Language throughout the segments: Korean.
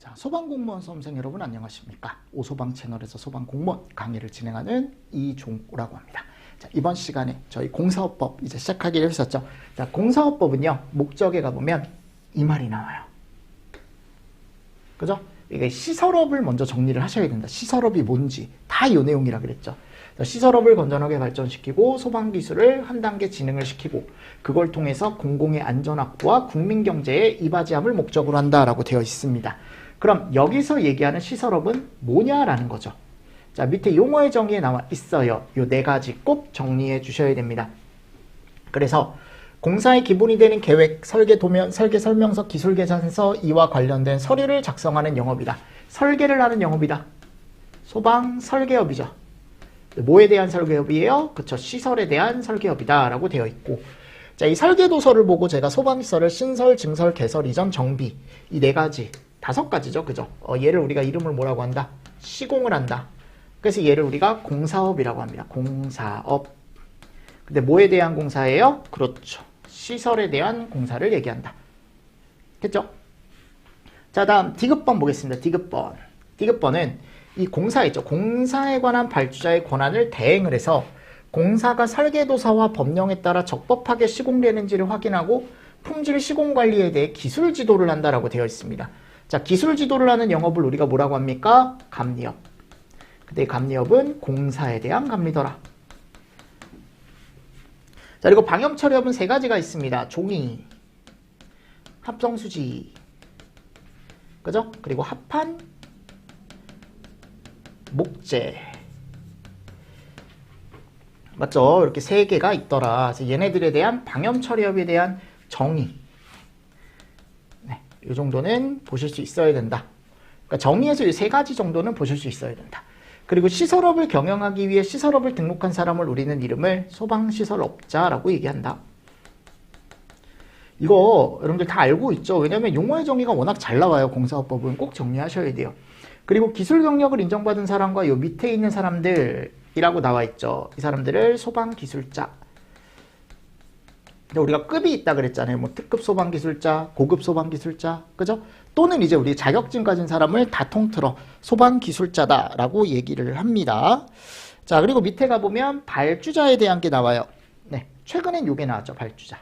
자, 소방공무원 수험생 여러분 안녕하십니까? 오소방 채널에서 소방공무원 강의를 진행하는 이종우라고 합니다. 자, 이번 시간에 저희 공사업법 이제 시작하기로 했었죠. 자, 공사업법은요, 목적에 가보면 이 말이 나와요. 그죠? 이게 시설업을 먼저 정리를 하셔야 된다. 시설업이 뭔지 다 이 내용이라 그랬죠. 시설업을 건전하게 발전시키고 소방기술을 한 단계 진흥을 시키고 그걸 통해서 공공의 안전 확보와 국민경제에 이바지함을 목적으로 한다라고 되어 있습니다. 그럼 여기서 얘기하는 시설업은 뭐냐라는 거죠. 자, 밑에 용어의 정의에 나와 있어요. 요 네 가지 꼭 정리해 주셔야 됩니다. 그래서 공사의 기본이 되는 계획, 설계 도면, 설계 설명서, 기술 계산서 이와 관련된 서류를 작성하는 영업이다. 설계를 하는 영업이다. 소방 설계업이죠. 뭐에 대한 설계업이에요? 그쵸, 시설에 대한 설계업이다 라고 되어 있고, 자, 이 설계도서를 보고 제가 소방시설을 신설, 증설, 개설, 이전, 정비 이 네 가지, 5가지죠. 그죠? 얘를 우리가 이름을 뭐라고 한다? 시공을 한다. 그래서 얘를 우리가 공사업이라고 합니다. 공사업. 근데 뭐에 대한 공사예요? 그렇죠. 시설에 대한 공사를 얘기한다. 됐죠? 자, 다음 디귿번 보겠습니다. 디귿번. 디귿번은 이 공사 있죠. 공사에 관한 발주자의 권한을 대행을 해서 공사가 설계도서와 법령에 따라 적법하게 시공되는지를 확인하고 품질 시공 관리에 대해 기술 지도를 한다라고 되어 있습니다. 자, 기술 지도를 하는 영업을 우리가 뭐라고 합니까? 감리업. 근데 감리업은 공사에 대한 감리더라. 자, 그리고 방염 처리업은 3가지가 있습니다. 종이, 합성수지, 그죠? 그리고 합판, 목재. 맞죠? 이렇게 3개가 있더라. 그래서 얘네들에 대한 방염 처리업에 대한 정의. 네, 이 정도는 보실 수 있어야 된다. 그러니까 정의에서 이 3가지 정도는 보실 수 있어야 된다. 그리고 시설업을 경영하기 위해 시설업을 등록한 사람을 우리는 이름을 소방시설업자라고 얘기한다. 이거 여러분들 다 알고 있죠? 왜냐면 용어의 정의가 워낙 잘 나와요. 공사업법은 꼭 정리하셔야 돼요. 그리고 기술 경력을 인정받은 사람과 요 밑에 있는 사람들이라고 나와 있죠. 이 사람들을 소방기술자. 우리가 급이 있다 그랬잖아요. 뭐 특급 소방기술자, 고급 소방기술자, 그죠? 또는 이제 우리 자격증 가진 사람을 다 통틀어 소방기술자다라고 얘기를 합니다. 자, 그리고 밑에 가보면 발주자에 대한 게 나와요. 네, 최근엔 요게 나왔죠. 발주자.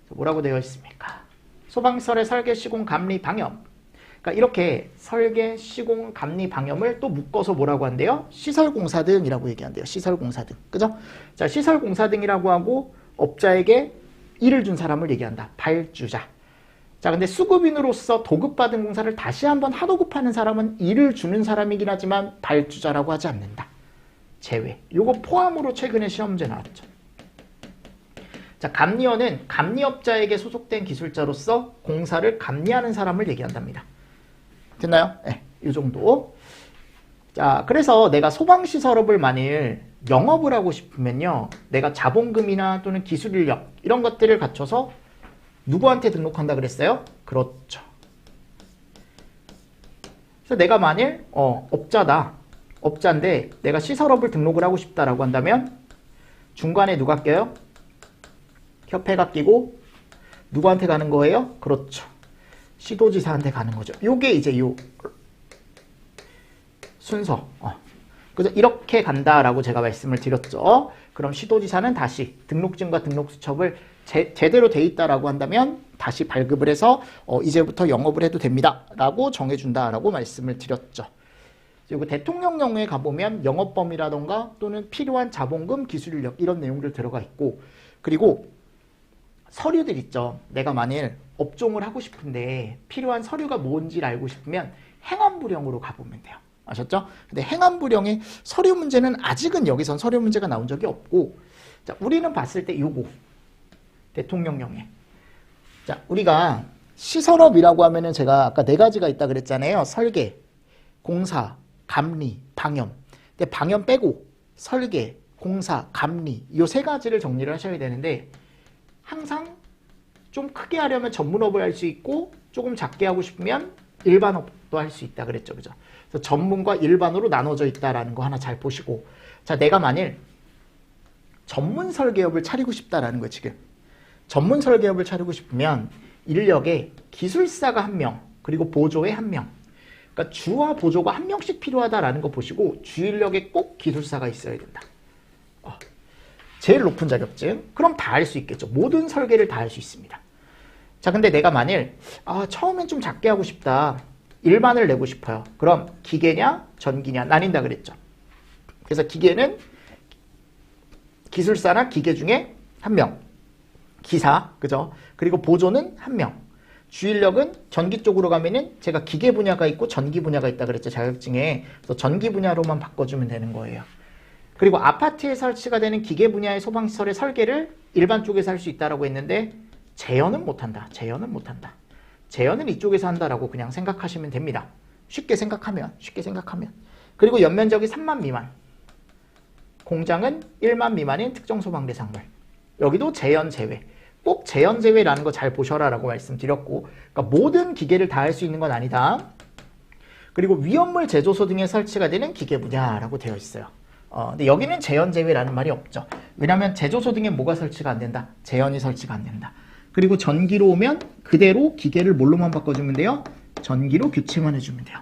뭐라고 되어 있습니까? 소방시설의 설계, 시공, 감리, 방염. 그러니까 이렇게 설계, 시공, 감리, 방염을 또 묶어서 뭐라고 한대요? 시설공사 등이라고 얘기한대요. 시설공사 등. 그죠? 자, 시설공사 등이라고 하고 업자에게 일을 준 사람을 얘기한다. 발주자. 자, 근데 수급인으로서 도급받은 공사를 다시 한번 하도급하는 사람은 일을 주는 사람이긴 하지만 발주자라고 하지 않는다. 제외. 요거 포함으로 최근에 시험제 나왔죠. 자, 감리원은 감리업자에게 소속된 기술자로서 공사를 감리하는 사람을 얘기한답니다. 됐나요? 네, 이 정도. 자, 그래서 내가 소방시설업을 만일 영업을 하고 싶으면요, 내가 자본금이나 또는 기술 인력 이런 것들을 갖춰서 누구한테 등록한다 그랬어요? 그렇죠. 그래서 내가 만일 업자다. 업자인데 내가 시설업을 등록을 하고 싶다라고 한다면 중간에 누가 껴요? 협회가 끼고 누구한테 가는 거예요? 그렇죠. 시도지사한테 가는 거죠. 요게 이제 요 순서. 그래서 이렇게 간다라고 제가 말씀을 드렸죠. 그럼 시도지사는 다시 등록증과 등록수첩을 제대로 돼 있다라고 한다면 다시 발급을 해서 이제부터 영업을 해도 됩니다 라고 정해준다라고 말씀을 드렸죠. 그리고 대통령령에 가보면 영업범위라던가 또는 필요한 자본금, 기술인력 이런 내용들 들어가 있고, 그리고 서류들 있죠. 내가 만일 업종을 하고 싶은데 필요한 서류가 뭔지를 알고 싶으면 행안부령으로 가보면 돼요. 아셨죠? 근데 행안부령의 서류 문제는 아직은 여기선 서류 문제가 나온 적이 없고, 자, 우리는 봤을 때 요거 대통령령에, 자, 우리가 시설업이라고 하면은 제가 아까 4가지가 있다 그랬잖아요. 설계, 공사, 감리, 방염. 근데 방염 빼고 설계, 공사, 감리 요 3가지를 정리를 하셔야 되는데, 항상 좀 크게 하려면 전문업을 할 수 있고 조금 작게 하고 싶으면 일반업도 할 수 있다 그랬죠. 그죠? 그래서 전문과 일반으로 나눠져 있다라는 거 하나 잘 보시고, 자, 내가 만일 전문 설계업을 차리고 싶다라는 거 지금 전문 설계업을 차리고 싶으면 인력에 기술사가 1명, 그리고 보조에 1명. 그러니까 주와 보조가 1명씩 필요하다라는 거 보시고 주인력에 꼭 기술사가 있어야 된다. 제일 높은 자격증. 그럼 다 할 수 있겠죠. 모든 설계를 다 할 수 있습니다. 자, 근데 내가 만일 처음엔 좀 작게 하고 싶다. 일반을 내고 싶어요. 그럼 기계냐 전기냐 나뉜다 그랬죠. 그래서 기계는 기술사나 기계 중에 1명. 기사, 그죠? 그리고 보조는 1명. 주인력은 전기 쪽으로 가면은 제가 기계 분야가 있고 전기 분야가 있다 그랬죠. 자격증에. 그래서 전기 분야로만 바꿔주면 되는 거예요. 그리고 아파트에 설치가 되는 기계 분야의 소방시설의 설계를 일반 쪽에서 할 수 있다라고 했는데 제어는 못한다. 제어는 못한다. 제어는 이쪽에서 한다라고 그냥 생각하시면 됩니다. 쉽게 생각하면. 그리고 연면적이 3만 미만. 공장은 1만 미만인 특정 소방 대상물. 여기도 재연 제외. 꼭 재연 제외라는 거 잘 보셔라 라고 말씀드렸고, 그러니까 모든 기계를 다 할 수 있는 건 아니다. 그리고 위험물 제조소 등에 설치가 되는 기계 분야라고 되어 있어요. 근데 여기는 재연 제외라는 말이 없죠. 왜냐하면 제조소 등에 뭐가 설치가 안 된다? 재연이 설치가 안 된다. 그리고 전기로 오면 그대로 기계를 뭘로만 바꿔주면 돼요? 전기로 교체만 해주면 돼요.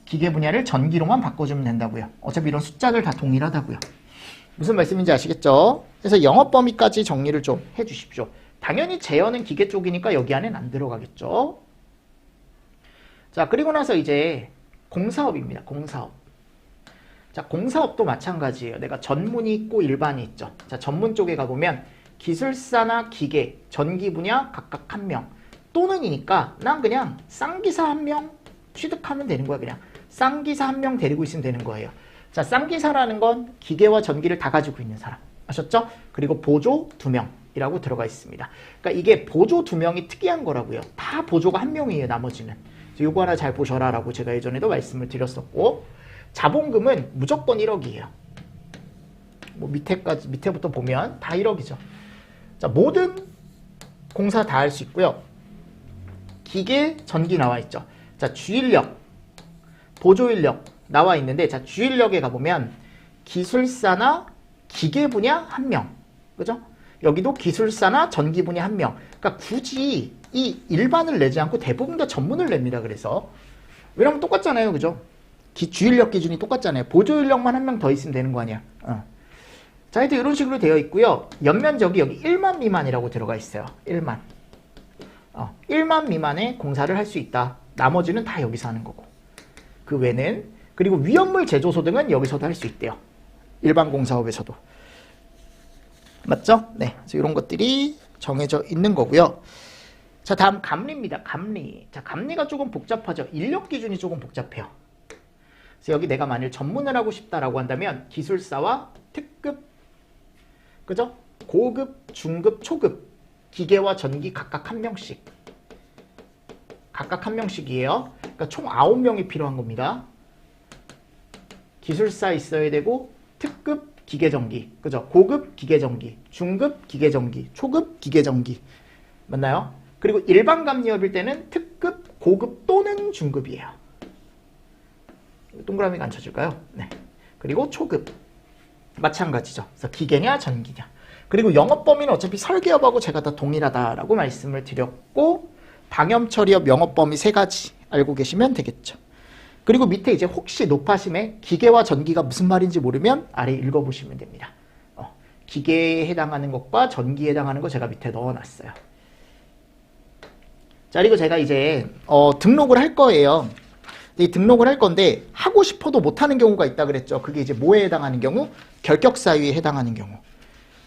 기계 분야를 전기로만 바꿔주면 된다고요. 어차피 이런 숫자들 다 동일하다고요. 무슨 말씀인지 아시겠죠? 그래서 영업 범위까지 정리를 좀 해주십시오. 당연히 재현은 기계 쪽이니까 여기 안에는 안 들어가겠죠. 자, 그리고 나서 이제 공사업입니다. 공사업. 자, 공사업도 마찬가지예요. 내가 전문이 있고 일반이 있죠. 자, 전문 쪽에 가보면 기술사나 기계, 전기 분야 각각 1명. 또는이니까 난 그냥 쌍기사 1명 취득하면 되는 거야. 그냥 쌍기사 1명 데리고 있으면 되는 거예요. 자, 쌍기사라는 건 기계와 전기를 다 가지고 있는 사람. 아셨죠? 그리고 보조 2명이라고 들어가 있습니다. 그러니까 이게 보조 2명이 특이한 거라고요. 다 보조가 1명이에요. 나머지는. 요거 하나 잘 보셔라 라고 제가 예전에도 말씀을 드렸었고, 자본금은 무조건 1억이에요. 뭐 밑에부터 보면 다 1억이죠. 자, 모든 공사 다 할 수 있고요. 기계, 전기 나와 있죠. 자, 주인력, 보조인력 나와 있는데, 자, 주인력에 가보면 기술사나 기계 분야 1명. 그죠? 여기도 기술사나 전기 분야 1명. 그러니까 굳이 이 일반을 내지 않고 대부분 다 전문을 냅니다. 그래서. 왜냐면 똑같잖아요. 그죠? 주인력 기준이 똑같잖아요. 보조인력만 1명 더 있으면 되는 거 아니야. 자, 하여튼 이런 식으로 되어 있고요. 연면적이 여기 1만 미만이라고 들어가 있어요. 1만. 1만 미만의 공사를 할 수 있다. 나머지는 다 여기서 하는 거고. 그 외는. 그리고 위험물 제조소 등은 여기서도 할 수 있대요. 일반 공사업에서도. 맞죠? 네. 그래서 이런 것들이 정해져 있는 거고요. 자, 다음 감리입니다. 감리. 자, 감리가 조금 복잡하죠. 인력 기준이 조금 복잡해요. 그래서 여기 내가 만일 전문을 하고 싶다라고 한다면 기술사와 특급, 그죠? 고급, 중급, 초급 기계와 전기 각각 1명씩. 각각 1명씩이에요. 그러니까 총 9명이 필요한 겁니다. 기술사 있어야 되고 특급 기계전기, 그죠? 고급 기계전기, 중급 기계전기, 초급 기계전기. 맞나요? 그리고 일반 감리업일 때는 특급, 고급 또는 중급이에요. 동그라미가 안 쳐질까요? 네. 그리고 초급. 마찬가지죠. 그래서 기계냐 전기냐. 그리고 영업 범위는 어차피 설계업하고 제가 다 동일하다라고 말씀을 드렸고, 방염 처리업 영업 범위 3가지 알고 계시면 되겠죠. 그리고 밑에 이제 혹시 높아심에 기계와 전기가 무슨 말인지 모르면 아래 읽어보시면 됩니다. 기계에 해당하는 것과 전기에 해당하는 거 제가 밑에 넣어놨어요. 자, 그리고 제가 이제 등록을 할 거예요. 이 등록을 할 건데 하고 싶어도 못하는 경우가 있다 그랬죠. 그게 이제 뭐에 해당하는 경우? 결격사유에 해당하는 경우.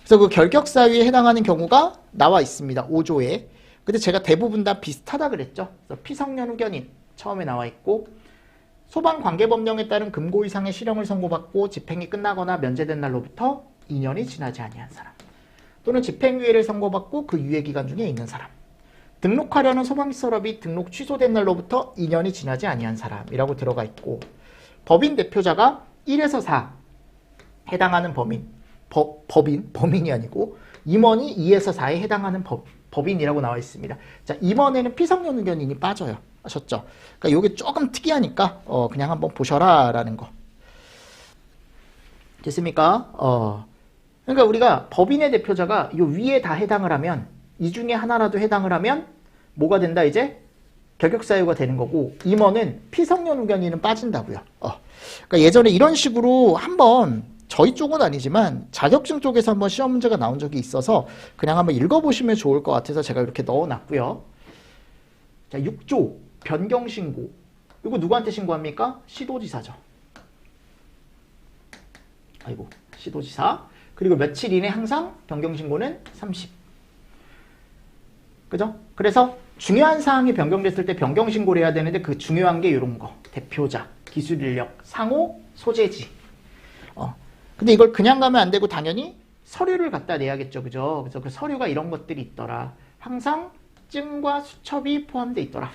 그래서 그 결격사유에 해당하는 경우가 나와 있습니다. 5조에. 근데 제가 대부분 다 비슷하다 그랬죠. 그래서 피성년 후견인 처음에 나와 있고, 소방관계법령에 따른 금고 이상의 실형을 선고받고 집행이 끝나거나 면제된 날로부터 2년이 지나지 아니한 사람, 또는 집행유예를 선고받고 그 유예기간 중에 있는 사람, 등록하려는 소방시설업이 등록 취소된 날로부터 2년이 지나지 아니한 사람이라고 들어가 있고, 법인 대표자가 1에서 4 해당하는 범인이 아니고 임원이 2에서 4에 해당하는 법인이라고 나와 있습니다. 자, 임원에는 피성년 의견인이 빠져요. 아셨죠? 그러니까 이게 조금 특이하니까 그냥 한번 보셔라 라는 거. 됐습니까? 그러니까 우리가 법인의 대표자가 이 위에 다 해당을 하면, 이 중에 하나라도 해당을 하면 뭐가 된다? 이제 결격사유가 되는 거고, 임원은 피성년 후견인은 빠진다고요. 그러니까 예전에 이런 식으로 한번 저희 쪽은 아니지만 자격증 쪽에서 한번 시험 문제가 나온 적이 있어서 그냥 한번 읽어보시면 좋을 것 같아서 제가 이렇게 넣어놨고요. 자, 6조 변경신고. 이거 누구한테 신고합니까? 시도지사죠. 아이고, 시도지사. 그리고 며칠 이내 항상 변경신고는 30. 그죠? 그래서 중요한 사항이 변경됐을 때 변경신고를 해야 되는데 그 중요한 게 이런 거. 대표자, 기술인력, 상호, 소재지. 근데 이걸 그냥 가면 안 되고 당연히 서류를 갖다 내야겠죠. 그죠? 그래서 그 서류가 이런 것들이 있더라. 항상 증과 수첩이 포함되어 있더라.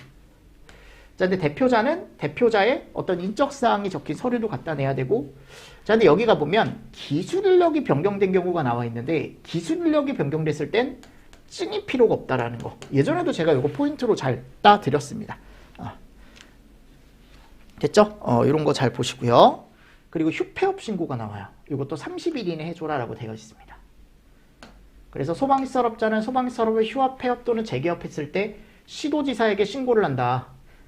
자, 근데 대표자는 대표자의 어떤 인적사항이 적힌 서류도 갖다 내야 되고, 자, 근데 여기가 보면 기술인력이 변경된 경우가 나와 있는데, 기술인력이 변경됐을 땐 증이 필요가 없다라는 거. 예전에도 제가 이거 포인트로 잘 따드렸습니다. 됐죠? 이런 거 잘 보시고요. 그리고 휴폐업 신고가 나와요. 이것도 30일 이내 해줘라라고 되어 있습니다. 그래서 소방시설업자는 소방시설업을 휴업, 폐업 또는 재개업했을 때 시도지사에게 신고를 한다.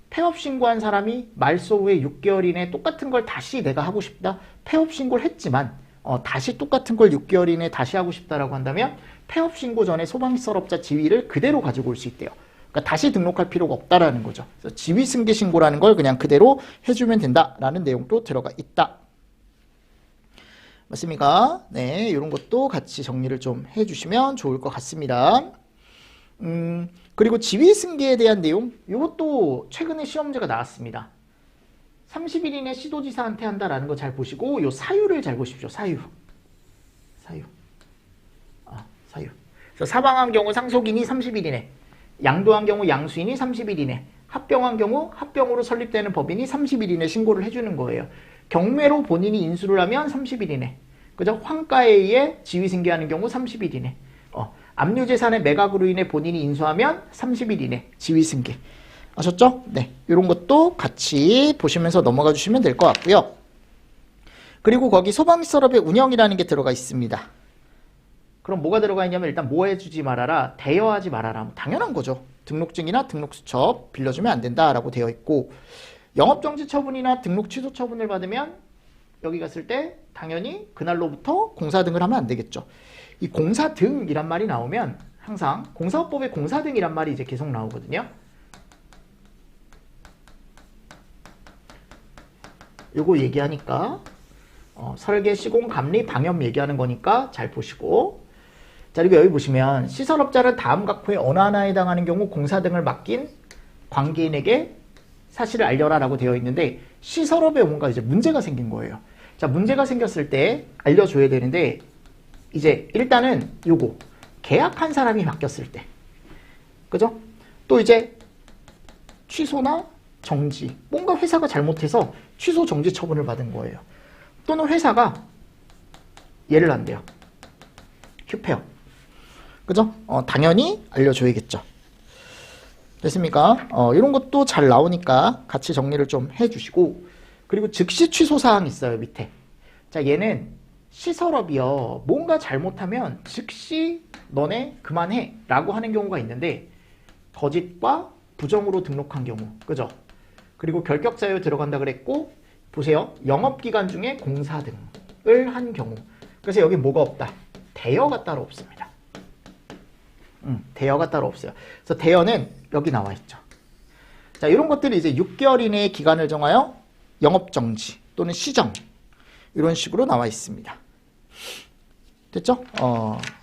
폐업 신고한 사람이 말소 후에 6개월 이내 똑같은 걸 다시 내가 하고 싶다. 폐업 신고를 했지만 다시 똑같은 걸 6개월 이내 다시 하고 싶다라고 한다면 폐업 신고 전에 소방시설업자 지위를 그대로 가지고 올 수 있대요. 그러니까 다시 등록할 필요가 없다라는 거죠. 그래서 지위 승계 신고라는 걸 그냥 그대로 해주면 된다라는 내용도 들어가 있다. 맞습니까? 네, 이런 것도 같이 정리를 좀 해주시면 좋을 것 같습니다. 그리고 지위 승계에 대한 내용, 이것도 최근에 시험 문제가 나왔습니다. 30일 이내 시도지사한테 한다라는 거 잘 보시고, 요 사유를 잘 보십시오. 사유. 그래서 사망한 경우 상속인이 30일 이내, 양도한 경우 양수인이 30일 이내, 합병한 경우 합병으로 설립되는 법인이 30일 이내 신고를 해주는 거예요. 경매로 본인이 인수를 하면 30일 이내, 그죠? 환가에 의해 지위 승계하는 경우 30일 이내, 압류재산의 매각으로 인해 본인이 인수하면 30일 이내 지위 승계. 아셨죠? 네, 이런 것도 같이 보시면서 넘어가 주시면 될 것 같고요. 그리고 거기 소방시설업의 운영이라는 게 들어가 있습니다. 그럼 뭐가 들어가 있냐면 일단 뭐 해주지 말아라, 대여하지 말아라. 당연한 거죠. 등록증이나 등록수첩 빌려주면 안 된다라고 되어 있고, 영업정지 처분이나 등록 취소 처분을 받으면 여기 갔을 때 당연히 그날로부터 공사 등을 하면 안 되겠죠. 이 공사 등이란 말이 나오면 항상 공사업법에 공사 등이란 말이 이제 계속 나오거든요. 요거 얘기하니까 설계, 시공, 감리, 방염 얘기하는 거니까 잘 보시고, 자, 그리고 여기 보시면 시설업자를 다음 각 후에 어느 하나에 해당하는 경우 공사 등을 맡긴 관계인에게 사실을 알려라 라고 되어 있는데, 시설업에 뭔가 이제 문제가 생긴 거예요. 자, 문제가 생겼을 때 알려줘야 되는데, 이제 일단은 요거 계약한 사람이 바뀌었을 때, 그죠? 또 이제 취소나 정지, 뭔가 회사가 잘못해서 취소 정지 처분을 받은 거예요. 또는 회사가 예를 안 돼요. 휴폐업, 그죠? 당연히 알려줘야겠죠. 됐습니까? 이런 것도 잘 나오니까 같이 정리를 좀 해주시고, 그리고 즉시 취소 사항이 있어요, 밑에. 자, 얘는 시설업이요, 뭔가 잘못하면 즉시 너네 그만해 라고 하는 경우가 있는데, 거짓과 부정으로 등록한 경우, 그죠? 그리고 결격사유 들어간다 그랬고, 보세요, 영업기간 중에 공사 등을 한 경우. 그래서 여기 뭐가 없다? 대여가 따로 없습니다. 대여가 따로 없어요. 그래서 대여는 여기 나와 있죠. 자, 이런 것들이 이제 6개월 이내의 기간을 정하여 영업정지 또는 시정, 이런 식으로 나와 있습니다. 됐죠?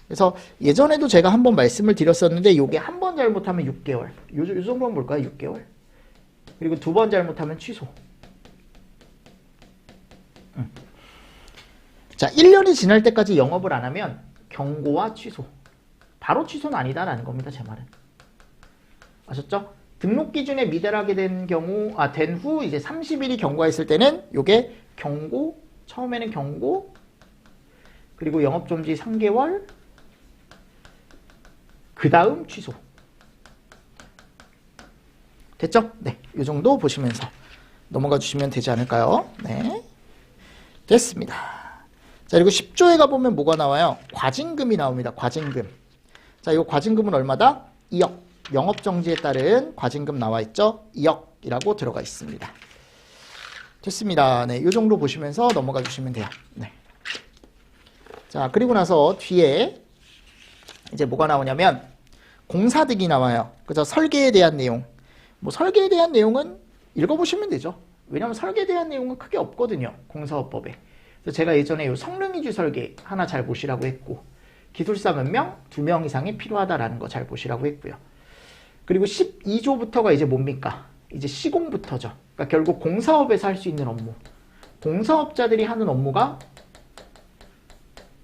그래서 예전에도 제가 한번 말씀을 드렸었는데, 이게 한 번 잘못하면 6개월. 요 정도는 뭘까요? 6개월. 그리고 두 번 잘못하면 취소. 자, 1년이 지날 때까지 영업을 안 하면 경고와 취소. 바로 취소는 아니다라는 겁니다, 제 말은. 아셨죠? 등록 기준에 미달하게 된 경우, 된 후 이제 30일이 경과했을 때는 요게 경고, 처음에는 경고, 그리고 영업정지 3개월, 그 다음 취소. 됐죠? 네, 이 정도 보시면서 넘어가 주시면 되지 않을까요? 네, 됐습니다. 자, 그리고 10조에 가보면 뭐가 나와요? 과징금이 나옵니다. 과징금. 자, 이 과징금은 얼마다? 2억. 영업정지에 따른 과징금 나와 있죠? 2억이라고 들어가 있습니다. 됐습니다. 네, 이 정도 보시면서 넘어가 주시면 돼요. 네. 자, 그리고 나서 뒤에 이제 뭐가 나오냐면 공사득이 나와요. 그죠? 설계에 대한 내용. 뭐 설계에 대한 내용은 읽어보시면 되죠. 왜냐하면 설계에 대한 내용은 크게 없거든요. 공사업법에. 그래서 제가 예전에 이 성능이주 설계 하나 잘 보시라고 했고, 기술사 몇 명? 2명 이상이 필요하다라는 거 잘 보시라고 했고요. 그리고 12조부터가 이제 뭡니까? 이제 시공부터죠. 그러니까 결국 공사업에서 할 수 있는 업무. 공사업자들이 하는 업무가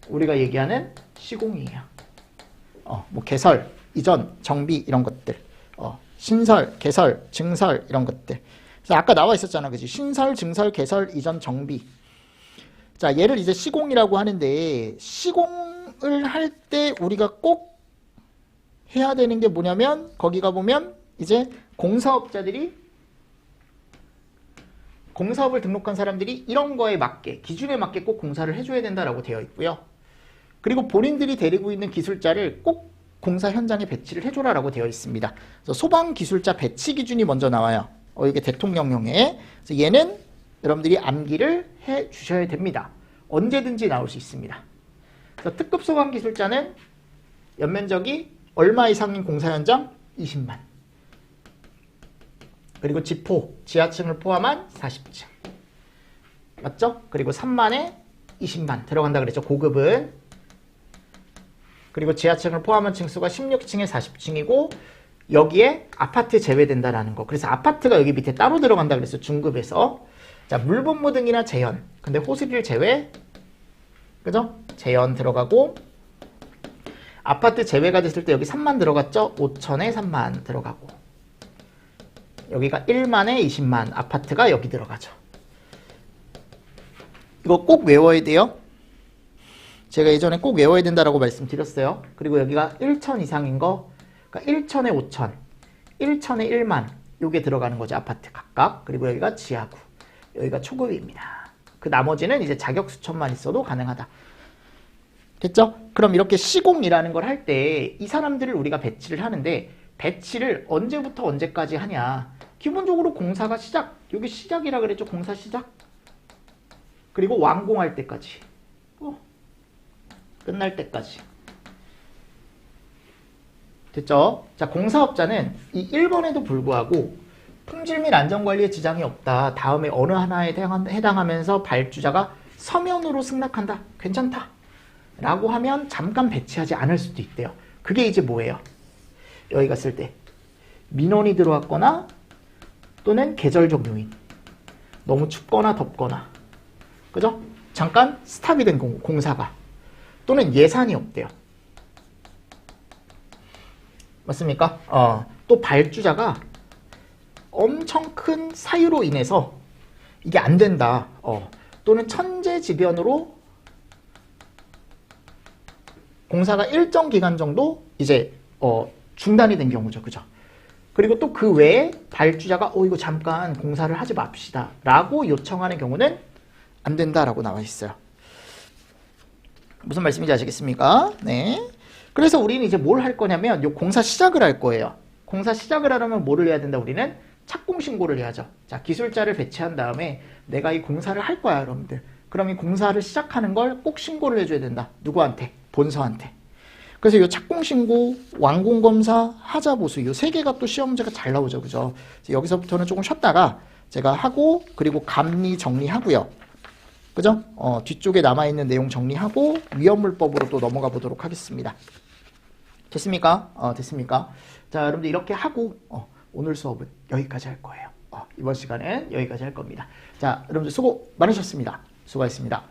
우리가 얘기하는 시공이에요. 뭐 개설, 이전, 정비 이런 것들. 신설, 개설, 증설 이런 것들. 그래서 아까 나와 있었잖아. 그지? 신설, 증설, 개설, 이전, 정비. 자, 얘를 이제 시공이라고 하는데, 시공을 할 때 우리가 꼭 해야 되는 게 뭐냐면, 거기 가보면 이제 공사업자들이, 공사업을 등록한 사람들이 이런 거에 맞게, 기준에 맞게 꼭 공사를 해줘야 된다라고 되어 있고요. 그리고 본인들이 데리고 있는 기술자를 꼭 공사 현장에 배치를 해줘라라고 되어 있습니다. 그래서 소방기술자 배치 기준이 먼저 나와요. 이게 대통령령에. 그래서 얘는 여러분들이 암기를 해 주셔야 됩니다. 언제든지 나올 수 있습니다. 그래서 특급 소방기술자는 연면적이 얼마 이상인 공사 현장? 20만. 그리고 지포, 지하층을 포함한 40층. 맞죠? 그리고 3만에 20만 들어간다 그랬죠. 고급은. 그리고 지하층을 포함한 층수가 16층에 40층이고 여기에 아파트 제외된다라는 거. 그래서 아파트가 여기 밑에 따로 들어간다 그랬어. 중급에서. 자, 물분무 등이나 재현. 근데 호스릴 제외. 그죠? 재현 들어가고 아파트 제외가 됐을 때 여기 3만 들어갔죠? 5천에 3만 들어가고 여기가 1만에 20만 아파트가 여기 들어가죠. 이거 꼭 외워야 돼요. 제가 예전에 꼭 외워야 된다라고 말씀드렸어요. 그리고 여기가 1천 이상인 거, 그러니까 1천에 5천, 1천에 1만 요게 들어가는 거죠. 아파트 각각. 그리고 여기가 지하구, 여기가 초급입니다. 그 나머지는 이제 자격 수천만 있어도 가능하다. 됐죠? 그럼 이렇게 시공이라는 걸 할 때 이 사람들을 우리가 배치를 하는데 배치를 언제부터 언제까지 하냐. 기본적으로 공사가 시작, 여기 시작이라 그랬죠. 공사 시작. 그리고 완공할 때까지. 끝날 때까지. 됐죠? 자, 공사업자는 이 1번에도 불구하고 품질 및 안전관리에 지장이 없다. 다음에 어느 하나에 해당하면서 발주자가 서면으로 승낙한다. 괜찮다. 라고 하면 잠깐 배치하지 않을 수도 있대요. 그게 이제 뭐예요? 여기 갔을 때 민원이 들어왔거나 또는 계절적 요인. 너무 춥거나 덥거나. 그죠? 잠깐 스탑이 된 공사가. 또는 예산이 없대요. 맞습니까? 또 발주자가 엄청 큰 사유로 인해서 이게 안 된다. 또는 천재지변으로 공사가 일정 기간 정도 이제 중단이 된 경우죠. 그죠? 그리고 또 그 외에 발주자가 이거 잠깐 공사를 하지 맙시다 라고 요청하는 경우는 안 된다라고 나와 있어요. 무슨 말씀인지 아시겠습니까? 네. 그래서 우리는 이제 뭘 할 거냐면 요 공사 시작을 할 거예요. 공사 시작을 하려면 뭐를 해야 된다? 우리는 착공 신고를 해야죠. 자, 기술자를 배치한 다음에 내가 이 공사를 할 거야, 여러분들. 그럼 이 공사를 시작하는 걸 꼭 신고를 해줘야 된다. 누구한테? 본서한테. 그래서 이 착공 신고, 완공 검사, 하자 보수 이 세 개가 또 시험 문제가 잘 나오죠, 그죠? 그래서 여기서부터는 조금 쉬었다가 제가 하고 그리고 감리 정리하고요. 그죠? 뒤쪽에 남아있는 내용 정리하고 위험물법으로 또 넘어가 보도록 하겠습니다. 됐습니까? 됐습니까? 자, 여러분들 이렇게 하고 오늘 수업은 여기까지 할 거예요. 이번 시간은 여기까지 할 겁니다. 자, 여러분들 수고 많으셨습니다. 수고하셨습니다.